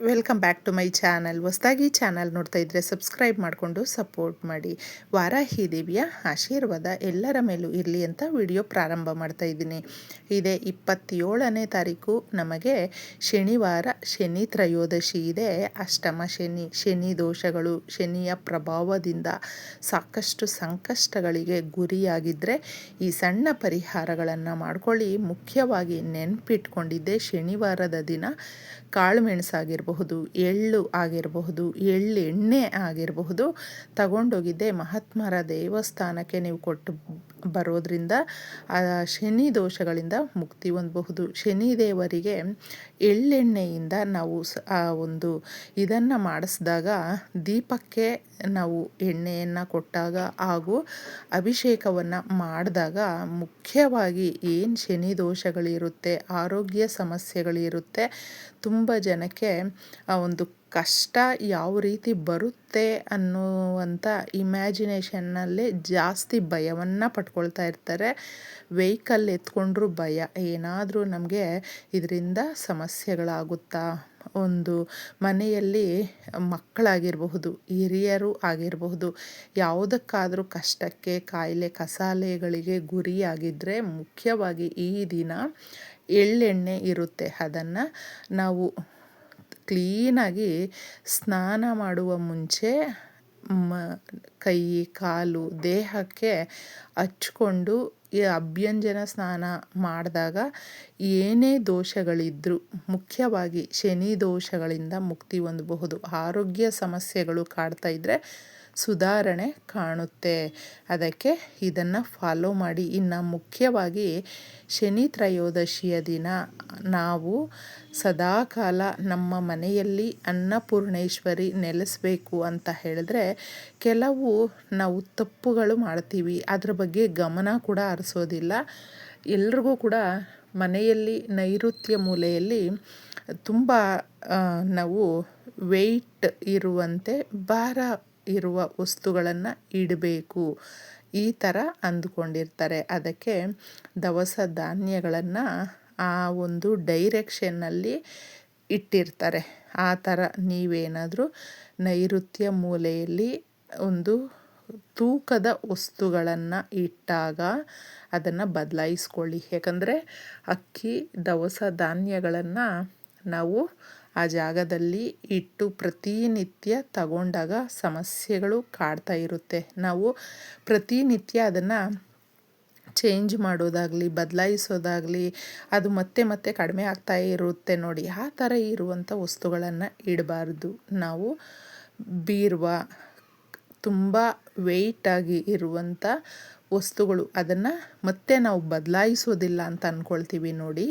Welcome back to my channel. ಹೊಸದಾಗಿ channel ನೋಡ್ತಾ ಇದ್ದರೆ ಸಬ್ಸ್ಕ್ರೈಬ್ ಮಾಡಿಕೊಂಡು ಸಪೋರ್ಟ್ ಮಾಡಿ. ವಾರಾಹಿ ದೇವಿಯ ಆಶೀರ್ವಾದ ಎಲ್ಲರ ಮೇಲೂ ಇರಲಿ ಅಂತ ವಿಡಿಯೋ ಪ್ರಾರಂಭ ಮಾಡ್ತಾ ಇದ್ದೀನಿ. ಇದೇ 27ನೇ ತಾರೀಕು ನಮಗೆ ಶನಿವಾರ, ಶನಿ ತ್ರಯೋದಶಿ ಇದೆ. ಅಷ್ಟಮ ಶನಿ, ಶನಿ ದೋಷಗಳು, ಶನಿಯ ಪ್ರಭಾವದಿಂದ ಸಾಕಷ್ಟು ಸಂಕಷ್ಟಗಳಿಗೆ ಗುರಿಯಾಗಿದ್ದರೆ ಈ ಸಣ್ಣ ಪರಿಹಾರಗಳನ್ನು ಮಾಡ್ಕೊಳ್ಳಿ. ಮುಖ್ಯವಾಗಿ ನೆನಪಿಟ್ಕೊಂಡಿದ್ದೆ ಶನಿವಾರದ ದಿನ ಕಾಳುಮೆಣಸಾಗಿರಬಹುದು, ಎಳ್ಳು ಆಗಿರಬಹುದು, ಎಳ್ಳೆಣ್ಣೆ ಆಗಿರಬಹುದು ತಗೊಂಡೋಗಿದ್ದೆ ಮಹಾತ್ಮರ ದೇವಸ್ಥಾನಕ್ಕೆ ನೀವು ಕೊಟ್ಟು ಬರೋದ್ರಿಂದ ಆ ಶನಿ ದೋಷಗಳಿಂದ ಮುಕ್ತಿ ಹೊಂದಬಹುದು. ಶನಿದೇವರಿಗೆ ಎಳ್ಳೆಣ್ಣೆಯಿಂದ ನಾವು ಆ ಒಂದು ಇದನ್ನು ಮಾಡಿಸಿದಾಗ, ದೀಪಕ್ಕೆ ನಾವು ಎಣ್ಣೆಯನ್ನು ಕೊಟ್ಟಾಗ ಹಾಗೂ ಅಭಿಷೇಕವನ್ನು ಮಾಡಿದಾಗ ಮುಖ್ಯವಾಗಿ ಏನು ಶನಿ ದೋಷಗಳಿರುತ್ತೆ, ಆರೋಗ್ಯ ಸಮಸ್ಯೆಗಳಿರುತ್ತೆ, ತುಂಬ ಜನಕ್ಕೆ ಆ ಒಂದು ಕಷ್ಟ ಯಾವ ರೀತಿ ಬರುತ್ತೆ ಅನ್ನುವಂಥ ಇಮ್ಯಾಜಿನೇಷನ್ನಲ್ಲೇ ಜಾಸ್ತಿ ಭಯವನ್ನು ಪಟ್ಕೊಳ್ತಾ ಇರ್ತಾರೆ. ವೆಹಿಕಲ್ ಎತ್ಕೊಂಡ್ರೂ ಭಯ, ಏನಾದರೂ ನಮಗೆ ಇದರಿಂದ ಸಮಸ್ಯೆಗಳಾಗುತ್ತಾ, ಒಂದು ಮನೆಯಲ್ಲಿ ಮಕ್ಕಳಾಗಿರಬಹುದು, ಹಿರಿಯರು ಆಗಿರಬಹುದು, ಯಾವುದಕ್ಕಾದರೂ ಕಷ್ಟಕ್ಕೆ, ಕಾಯಿಲೆ ಕಸಾಲೆಗಳಿಗೆ ಗುರಿಯಾಗಿದ್ದರೆ ಮುಖ್ಯವಾಗಿ ಈ ದಿನ ಎಳ್ಳೆಣ್ಣೆ ಇರುತ್ತೆ, ಅದನ್ನು ನಾವು ಕ್ಲೀನಾಗಿ ಸ್ನಾನ ಮಾಡುವ ಮುಂಚೆ ಕೈ ಕಾಲು ದೇಹಕ್ಕೆ ಹಚ್ಕೊಂಡು ಈ ಅಭ್ಯಂಜನ ಸ್ನಾನ ಮಾಡಿದಾಗ ಏನೇ ದೋಷಗಳಿದ್ದರೂ, ಮುಖ್ಯವಾಗಿ ಶನಿ ದೋಷಗಳಿಂದ ಮುಕ್ತಿ ಹೊಂದಬಹುದು. ಆರೋಗ್ಯ ಸಮಸ್ಯೆಗಳು ಕಾಡ್ತಾ ಇದ್ದರೆ ಸುಧಾರಣೆ ಕಾಣುತ್ತೆ. ಅದಕ್ಕೆ ಇದನ್ನು ಫಾಲೋ ಮಾಡಿ. ಇನ್ನು ಮುಖ್ಯವಾಗಿ ಶನಿ ತ್ರಯೋದಶಿಯ ದಿನ ನಾವು ಸದಾಕಾಲ ನಮ್ಮ ಮನೆಯಲ್ಲಿ ಅನ್ನಪೂರ್ಣೇಶ್ವರಿ ನೆಲೆಸಬೇಕು ಅಂತ ಹೇಳಿದ್ರೆ ಕೆಲವು ನಾವು ತಪ್ಪುಗಳು ಮಾಡ್ತೀವಿ. ಅದ್ರ ಬಗ್ಗೆ ಗಮನ ಕೂಡ ಹರಿಸೋದಿಲ್ಲ. ಎಲ್ರಿಗೂ ಕೂಡ ಮನೆಯಲ್ಲಿ ನೈಋತ್ಯ ಮೂಲೆಯಲ್ಲಿ ತುಂಬ ನಾವು ವೆಯ್ಟ್ ಇರುವಂತೆ, ಭಾರ ಇರುವ ವಸ್ತುಗಳನ್ನು ಇಡಬೇಕು ಈ ಥರ ಅಂದುಕೊಂಡಿರ್ತಾರೆ. ಅದಕ್ಕೆ ದವಸ ಧಾನ್ಯಗಳನ್ನು ಆ ಒಂದು ಡೈರೆಕ್ಷನ್ನಲ್ಲಿ ಇಟ್ಟಿರ್ತಾರೆ. ಆ ಥರ ನೀವೇನಾದರೂ ನೈಋತ್ಯ ಮೂಲೆಯಲ್ಲಿ ಒಂದು ತೂಕದ ವಸ್ತುಗಳನ್ನು ಇಟ್ಟಾಗ ಅದನ್ನು ಬದಲಾಯಿಸ್ಕೊಳ್ಳಿ. ಯಾಕಂದರೆ ಅಕ್ಕಿ, ದವಸ ಧಾನ್ಯಗಳನ್ನು ನಾವು ಆ ಜಾಗದಲ್ಲಿ ಇಟ್ಟು ಪ್ರತಿನಿತ್ಯ ತಗೊಂಡಾಗ ಸಮಸ್ಯೆಗಳು ಕಾಡ್ತಾ ಇರುತ್ತೆ. ನಾವು ಪ್ರತಿನಿತ್ಯ ಅದನ್ನು ಚೇಂಜ್ ಮಾಡೋದಾಗಲಿ, ಬದಲಾಯಿಸೋದಾಗಲಿ, ಅದು ಮತ್ತೆ ಮತ್ತೆ ಕಡಿಮೆ ಆಗ್ತಾ ಇರುತ್ತೆ ನೋಡಿ. ಆ ಥರ ಇರುವಂಥ ವಸ್ತುಗಳನ್ನು ಇಡಬಾರ್ದು. ನಾವು ಬೀರುವ ತುಂಬ ವೆಯ್ಟಾಗಿ ಇರುವಂಥ ವಸ್ತುಗಳು, ಅದನ್ನು ಮತ್ತೆ ನಾವು ಬದಲಾಯಿಸೋದಿಲ್ಲ ಅಂತ ಅಂದ್ಕೊಳ್ತೀವಿ ನೋಡಿ,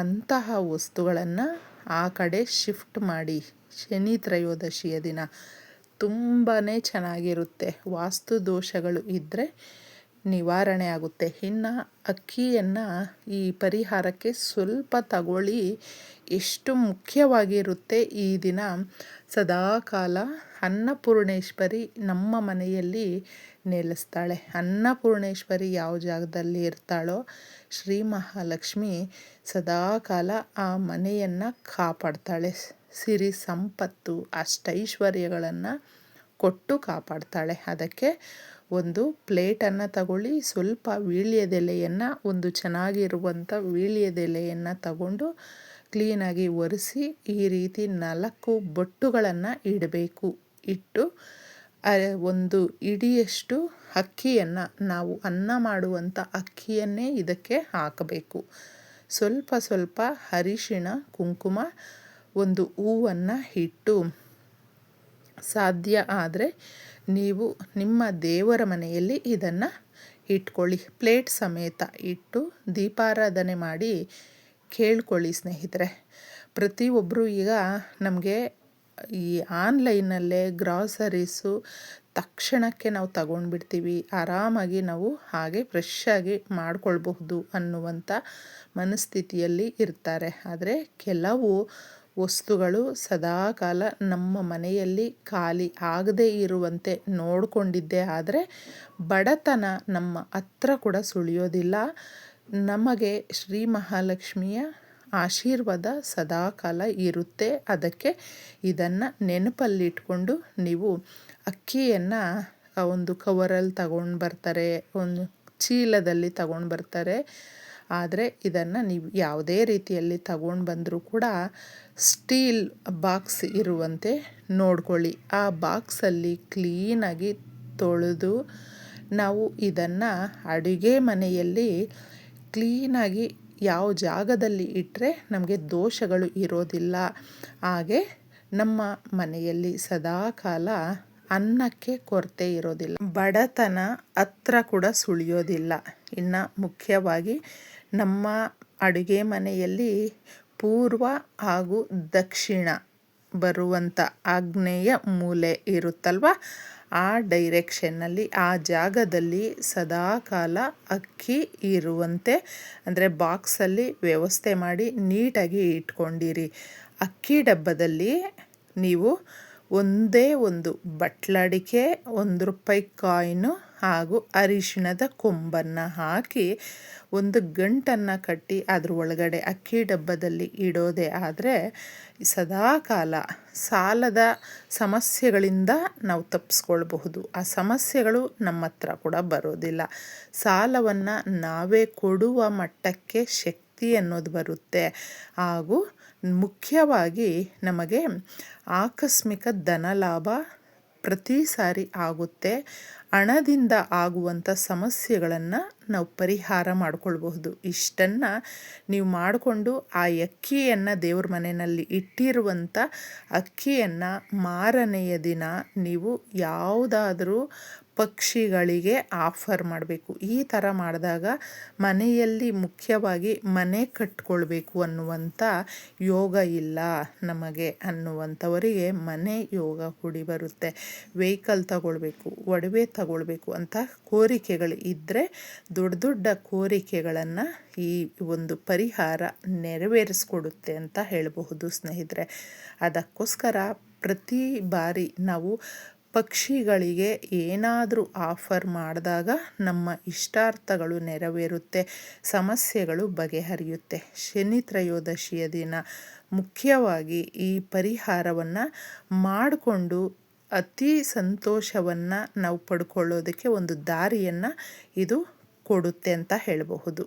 ಅಂತಹ ವಸ್ತುಗಳನ್ನು ಆ ಕಡೆ ಶಿಫ್ಟ್ ಮಾಡಿ. ಶನಿ ತ್ರಯೋದಶಿಯ ದಿನ ತುಂಬಾ ಚೆನ್ನಾಗಿರುತ್ತೆ. ವಾಸ್ತು ದೋಷಗಳು ಇದ್ದರೆ ನಿವಾರಣೆ ಆಗುತ್ತೆ. ಇನ್ನು ಅಕ್ಕಿಯನ್ನು ಈ ಪರಿಹಾರಕ್ಕೆ ಸ್ವಲ್ಪ ತಗೊಳ್ಳಿ. ಎಷ್ಟು ಮುಖ್ಯವಾಗಿರುತ್ತೆ ಈ ದಿನ. ಸದಾಕಾಲ ಅನ್ನಪೂರ್ಣೇಶ್ವರಿ ನಮ್ಮ ಮನೆಯಲ್ಲಿ ನೆಲೆಸ್ತಾಳೆ. ಅನ್ನಪೂರ್ಣೇಶ್ವರಿ ಯಾವ ಜಾಗದಲ್ಲಿ ಇರ್ತಾಳೋ ಶ್ರೀ ಮಹಾಲಕ್ಷ್ಮಿ ಸದಾಕಾಲ ಆ ಮನೆಯನ್ನು ಕಾಪಾಡ್ತಾಳೆ. ಸಿರಿ ಸಂಪತ್ತು, ಅಷ್ಟೈಶ್ವರ್ಯಗಳನ್ನು ಕೊಟ್ಟು ಕಾಪಾಡ್ತಾಳೆ. ಅದಕ್ಕೆ ಒಂದು ಪ್ಲೇಟನ್ನು ತಗೊಳ್ಳಿ, ಸ್ವಲ್ಪ ವೀಳ್ಯದೆಲೆಯನ್ನು, ಒಂದು ಚೆನ್ನಾಗಿರುವಂಥ ವೀಳ್ಯದೆಲೆಯನ್ನು ತಗೊಂಡು ಕ್ಲೀನಾಗಿ ಒರೆಸಿ ಈ ರೀತಿ 4 ಬೊಟ್ಟುಗಳನ್ನು ಇಡಬೇಕು. ಇಟ್ಟು ಒಂದು ಇಡಿಯಷ್ಟು ಅಕ್ಕಿಯನ್ನು, ನಾವು ಅನ್ನ ಮಾಡುವಂಥ ಅಕ್ಕಿಯನ್ನೇ ಇದಕ್ಕೆ ಹಾಕಬೇಕು. ಸ್ವಲ್ಪ ಸ್ವಲ್ಪ ಅರಿಶಿಣ, ಕುಂಕುಮ, ಒಂದು ಹೂವನ್ನು ಇಟ್ಟು, ಸಾಧ್ಯ ಆದರೆ ನೀವು ನಿಮ್ಮ ದೇವರ ಮನೆಯಲ್ಲಿ ಇದನ್ನು ಇಟ್ಕೊಳ್ಳಿ. ಪ್ಲೇಟ್ ಸಮೇತ ಇಟ್ಟು ದೀಪಾರಾಧನೆ ಮಾಡಿ ಕೇಳ್ಕೊಳ್ಳಿ ಸ್ನೇಹಿತರೆ. ಪ್ರತಿಯೊಬ್ಬರು ಈಗ ನಮಗೆ ಈ ಆನ್ಲೈನಲ್ಲೇ ಗ್ರಾಸರೀಸು ತಕ್ಷಣಕ್ಕೆ ನಾವು ತಗೊಂಡ್ಬಿಡ್ತೀವಿ, ಆರಾಮಾಗಿ ನಾವು ಹಾಗೆ ಫ್ರೆಶ್ಶಾಗಿ ಮಾಡ್ಕೊಳ್ಬಹುದು ಅನ್ನುವಂಥ ಮನಸ್ಥಿತಿಯಲ್ಲಿ ಇರ್ತಾರೆ. ಆದರೆ ಕೆಲವು ವಸ್ತುಗಳು ಸದಾಕಾಲ ನಮ್ಮ ಮನೆಯಲ್ಲಿ ಖಾಲಿ ಆಗದೇ ಇರುವಂತೆ ನೋಡಿಕೊಂಡಿದ್ದೇ ಆದರೆ ಬಡತನ ನಮ್ಮ ಹತ್ರ ಕೂಡ ಸುಳಿಯೋದಿಲ್ಲ. ನಮಗೆ ಶ್ರೀ ಮಹಾಲಕ್ಷ್ಮಿಯ ಆಶೀರ್ವಾದ ಸದಾಕಾಲ ಇರುತ್ತೆ. ಅದಕ್ಕೆ ಇದನ್ನು ನೆನಪಲ್ಲಿಟ್ಕೊಂಡು ನೀವು ಅಕ್ಕಿಯನ್ನು ಒಂದು ಕವರಲ್ಲಿ ತಗೊಂಡು ಬರ್ತಾರೆ, ಒಂದು ಚೀಲದಲ್ಲಿ ತಗೊಂಡು ಬರ್ತಾರೆ. ಆದರೆ ಇದನ್ನು ನೀವು ಯಾವುದೇ ರೀತಿಯಲ್ಲಿ ತಗೊಂಡು ಬಂದರೂ ಕೂಡ ಸ್ಟೀಲ್ ಬಾಕ್ಸ್ ಇರುವಂತೆ ನೋಡ್ಕೊಳ್ಳಿ. ಆ ಬಾಕ್ಸಲ್ಲಿ ಕ್ಲೀನಾಗಿ ತೊಳೆದು ನಾವು ಇದನ್ನು ಅಡುಗೆ ಮನೆಯಲ್ಲಿ ಕ್ಲೀನಾಗಿ ಯಾವ ಜಾಗದಲ್ಲಿ ಇಟ್ಟರೆ ನಮಗೆ ದೋಷಗಳು ಇರೋದಿಲ್ಲ. ಹಾಗೆ ನಮ್ಮ ಮನೆಯಲ್ಲಿ ಸದಾಕಾಲ ಅನ್ನಕ್ಕೆ ಕೊರತೆ ಇರೋದಿಲ್ಲ, ಬಡತನ ಹತ್ರ ಕೂಡ ಸುಳಿಯೋದಿಲ್ಲ. ಇನ್ನು ಮುಖ್ಯವಾಗಿ ನಮ್ಮ ಅಡುಗೆ ಮನೆಯಲ್ಲಿ ಪೂರ್ವ ಹಾಗೂ ದಕ್ಷಿಣ ಬರುವಂಥ ಆಗ್ನೇಯ ಮೂಲೆ ಇರುತ್ತಲ್ವ, ಆ ಡೈರೆಕ್ಷನ್ನಲ್ಲಿ ಆ ಜಾಗದಲ್ಲಿ ಸದಾಕಾಲ ಅಕ್ಕಿ ಇರುವಂತೆ ಅಂದರೆ ಬಾಕ್ಸಲ್ಲಿ ವ್ಯವಸ್ಥೆ ಮಾಡಿ ನೀಟಾಗಿ ಇಟ್ಕೊಂಡಿರಿ. ಅಕ್ಕಿ ಡಬ್ಬದಲ್ಲಿ ನೀವು ಒಂದೇ ಒಂದು ಬಟ್ಲಡಿಕೆ, ₹1 ಕಾಯಿನು ಹಾಗೂ ಅರಿಶಿಣದ ಕೊಂಬನ್ನು ಹಾಕಿ ಒಂದು ಗಂಟನ್ನು ಕಟ್ಟಿ ಅದ್ರ ಒಳಗಡೆ ಅಕ್ಕಿ ಡಬ್ಬದಲ್ಲಿ ಇಡೋದೇ ಆದರೆ ಸದಾಕಾಲ ಸಾಲದ ಸಮಸ್ಯೆಗಳಿಂದ ನಾವು ತಪ್ಪಿಸ್ಕೊಳ್ಬಹುದು. ಆ ಸಮಸ್ಯೆಗಳು ನಮ್ಮ ಹತ್ರ ಕೂಡ ಬರೋದಿಲ್ಲ. ಸಾಲವನ್ನು ನಾವೇ ಕೊಡುವ ಮಟ್ಟಕ್ಕೆ ಶಕ್ತಿ ಅನ್ನೋದು ಬರುತ್ತೆ. ಹಾಗೂ ಮುಖ್ಯವಾಗಿ ನಮಗೆ ಆಕಸ್ಮಿಕ ಧನಲಾಭ ಪ್ರತಿ ಸಾರಿ ಆಗುತ್ತೆ. ಹಣದಿಂದ ಆಗುವಂಥ ಸಮಸ್ಯೆಗಳನ್ನು ನಾವು ಪರಿಹಾರ ಮಾಡಿಕೊಳ್ಬಹುದು. ಇಷ್ಟನ್ನು ನೀವು ಮಾಡಿಕೊಂಡು ಆ ಅಕ್ಕಿಯನ್ನು ದೇವ್ರ ಮನೆಯಲ್ಲಿ ಇಟ್ಟಿರುವಂಥ ಅಕ್ಕಿಯನ್ನು ಮಾರನೆಯ ದಿನ ನೀವು ಯಾವುದಾದ್ರೂ ಪಕ್ಷಿಗಳಿಗೆ ಆಫರ್ ಮಾಡಬೇಕು. ಈ ಥರ ಮಾಡಿದಾಗ ಮನೆಯಲ್ಲಿ ಮುಖ್ಯವಾಗಿ ಮನೆ ಕಟ್ಕೊಳ್ಬೇಕು ಅನ್ನುವಂಥ ಯೋಗ ಇಲ್ಲ ನಮಗೆ ಅನ್ನುವಂಥವರಿಗೆ ಮನೆ ಯೋಗ ಕೂಡಿ ಬರುತ್ತೆ. ವೆಹಿಕಲ್ ತಗೊಳ್ಬೇಕು, ಒಡವೆ ತಗೊಳ್ಬೇಕು ಅಂತ ಕೋರಿಕೆಗಳು ಇದ್ದರೆ ದೊಡ್ಡ ದೊಡ್ಡ ಕೋರಿಕೆಗಳನ್ನು ಈ ಒಂದು ಪರಿಹಾರ ನೆರವೇರಿಸ್ಕೊಡುತ್ತೆ ಅಂತ ಹೇಳಬಹುದು ಸ್ನೇಹಿತರೆ. ಅದಕ್ಕೋಸ್ಕರ ಪ್ರತಿ ಬಾರಿ ನಾವು ಪಕ್ಷಿಗಳಿಗೆ ಏನಾದರೂ ಆಫರ್ ಮಾಡಿದಾಗ ನಮ್ಮ ಇಷ್ಟಾರ್ಥಗಳು ನೆರವೇರುತ್ತೆ, ಸಮಸ್ಯೆಗಳು ಬಗೆಹರಿಯುತ್ತೆ. ಶನಿ ತ್ರಯೋದಶಿಯ ದಿನ ಮುಖ್ಯವಾಗಿ ಈ ಪರಿಹಾರವನ್ನು ಮಾಡಿಕೊಂಡು ಅತಿ ಸಂತೋಷವನ್ನು ನಾವು ಪಡ್ಕೊಳ್ಳೋದಕ್ಕೆ ಒಂದು ದಾರಿಯನ್ನು ಇದು ಕೊಡುತ್ತೆ ಅಂತ ಹೇಳಬಹುದು.